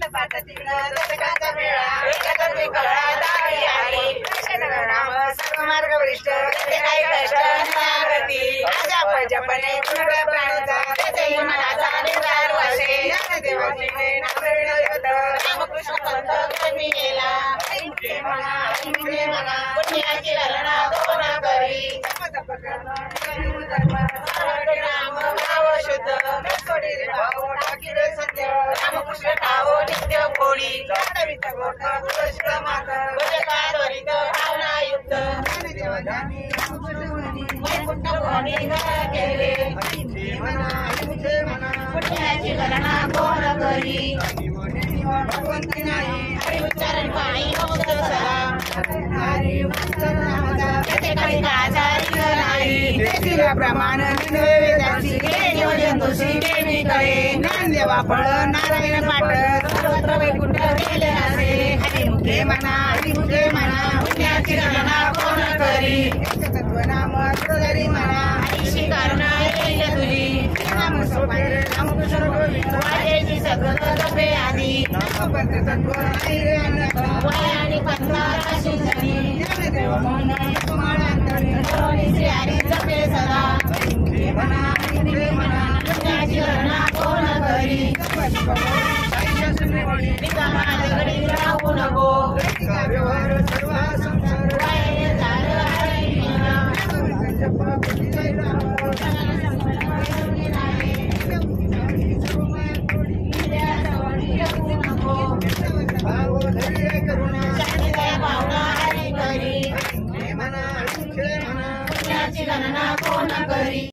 पाच तिकडं दशकाचा मेळा एकत्र कळा दारी आली नाम सर्व मार्ग वरिष्ठ ते काही कष्ट नागती राजा जपणे गुरुड प्राणचा त्याचे मनाचा निर्धार वासे ज्ञानदेवाची नामविण होत रामकृष्ण पंथ कमी गेला मुखे म्हणा पुण्याची ललना दोन करी जप कर्म राम भाव शुद्ध सोडी रे भाव टाकी रे सत्य रामकृष्ण ठाव नित्य कोडी जाणवित गोट पुष्क मात भजका त्वरित भावना युक्त ज्ञानदेव ज्ञानी वैकुंठ कोणी केले मुखे म्हणा पुण्याची ललना कोण करी भगवंती नाही हरि उच्चारण पाणी मुक्त सला हरि उच्चारण नामचा तेथे काही आचारी नाही तेथील प्रमाण वेदांची नियोजन दोषी देवी कळे ज्ञानदेवा फळ नारायण पाठ सर्वत्र वैकुंठ गेले असे हरिमुखे म्हणा पुण्याची गणना कोण करी तत्व नाम तुझरी म्हणा हरिशी करुणा येईल तुझी नाम सोपे रामकृष्ण गोविंद वाजेची सगळं तपे आधी नामपंथ तत्व नाही रे वय आणि पंथा राशी झाली ज्ञानदेव मन तुम्हाला अंतरी श्री हरी जपे सदा हरिमुखे म्हणा पुण्याची गणना कोण करी रिकामा दगडी राहू नको व्यवहार सर्व